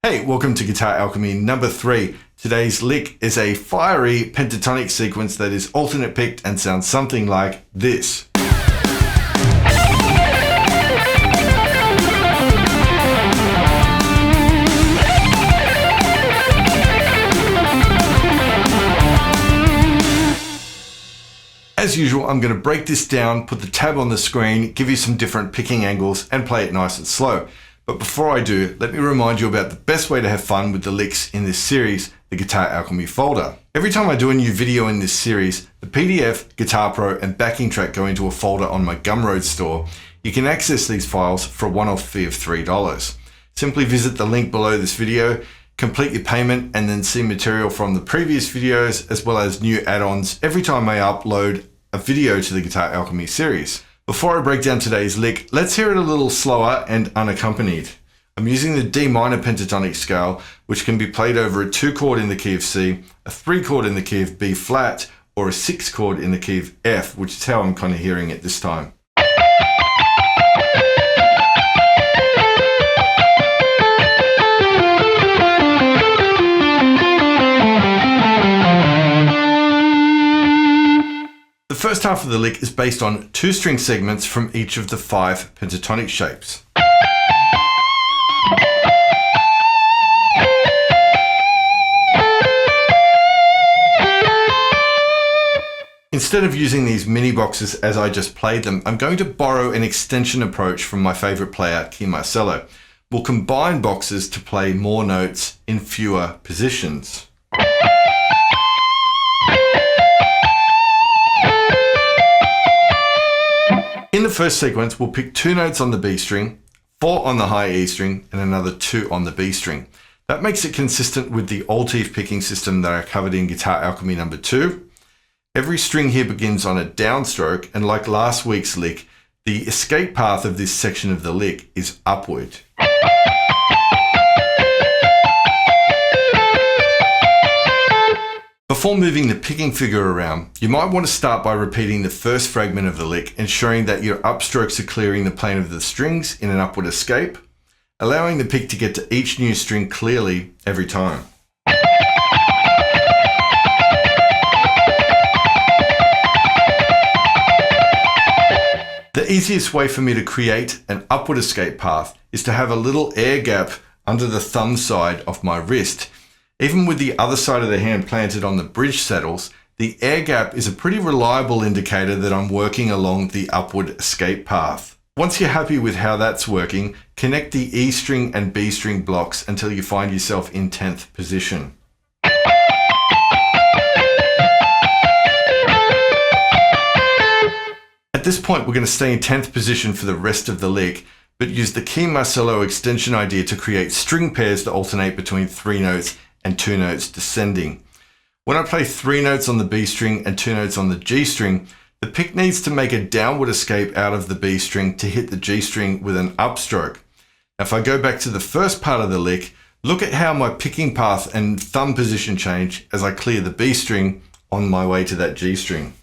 Hey, welcome to Guitar Alchemy number 3. Today's lick is a fiery pentatonic sequence that is alternate picked and sounds something like this. As usual, I'm going to break this down, put the tab on the screen, give you some different picking angles and play it nice and slow. But before I do, let me remind you about the best way to have fun with the licks in this series, the Guitar Alchemy folder. Every time I do a new video in this series, the PDF, Guitar Pro and backing track go into a folder on my Gumroad store. You can access these files for a one-off fee of $3. Simply visit the link below this video, complete your payment and then see material from the previous videos as well as new add-ons every time I upload a video to the Guitar Alchemy series. Before I break down today's lick, let's hear it a little slower and unaccompanied. I'm using the D minor pentatonic scale, which can be played over a 2 chord in the key of C, a 3 chord in the key of B flat, or a 6 chord in the key of F, which is how I'm kind of hearing it this time. The first half of the lick is based on 2 string segments from each of the 5 pentatonic shapes. Instead of using these mini boxes as I just played them, I'm going to borrow an extension approach from my favorite player, Kee Marcello. We'll combine boxes to play more notes in fewer positions. In the first sequence, we'll pick 2 notes on the B string, 4 on the high E string, and another 2 on the B string. That makes it consistent with the all-teeth picking system that I covered in Guitar Alchemy number 2. Every string here begins on a downstroke, and like last week's lick, the escape path of this section of the lick is upward. Before moving the picking figure around, you might want to start by repeating the first fragment of the lick, ensuring that your upstrokes are clearing the plane of the strings in an upward escape, allowing the pick to get to each new string clearly every time. The easiest way for me to create an upward escape path is to have a little air gap under the thumb side of my wrist. Even with the other side of the hand planted on the bridge saddles, the air gap is a pretty reliable indicator that I'm working along the upward escape path. Once you're happy with how that's working, connect the E string and B string blocks until you find yourself in 10th position. At this point, we're going to stay in 10th position for the rest of the lick, but use the Kee Marcello extension idea to create string pairs that alternate between 3 notes and 2 notes descending. When I play 3 notes on the B string and 2 notes on the G string, the pick needs to make a downward escape out of the B string to hit the G string with an upstroke. Now, if I go back to the first part of the lick, look at how my picking path and thumb position change as I clear the B string on my way to that G string.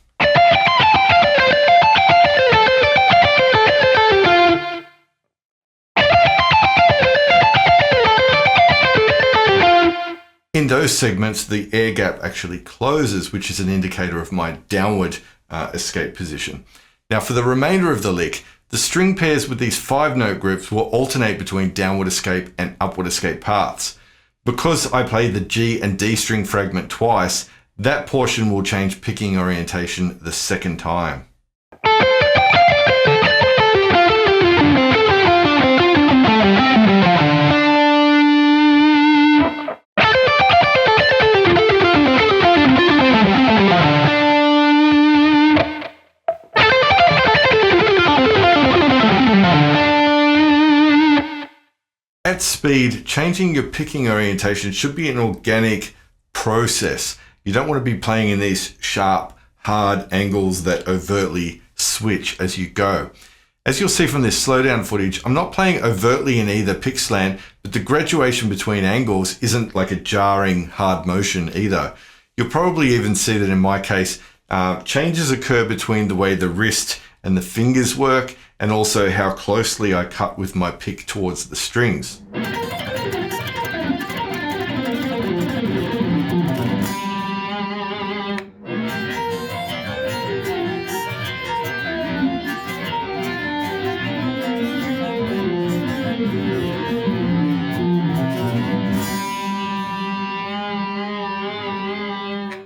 In those segments, the air gap actually closes, which is an indicator of my downward escape position. Now, for the remainder of the lick, the string pairs with these 5 note groups will alternate between downward escape and upward escape paths. Because I played the G and D string fragment twice, that portion will change picking orientation the second time. At speed, changing your picking orientation should be an organic process. You don't want to be playing in these sharp, hard angles that overtly switch as you go. As you'll see from this slowdown footage, I'm not playing overtly in either pick slant, but the graduation between angles isn't like a jarring, hard motion either. You'll probably even see that in my case, changes occur between the way the wrist and the fingers work, and also how closely I cut with my pick towards the strings.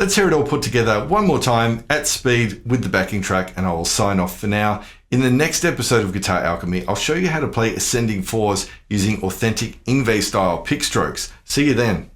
Let's hear it all put together one more time at speed with the backing track, and I will sign off for now. In the next episode of Guitar Alchemy, I'll show you how to play ascending fours using authentic Yngwie style pick strokes. See you then.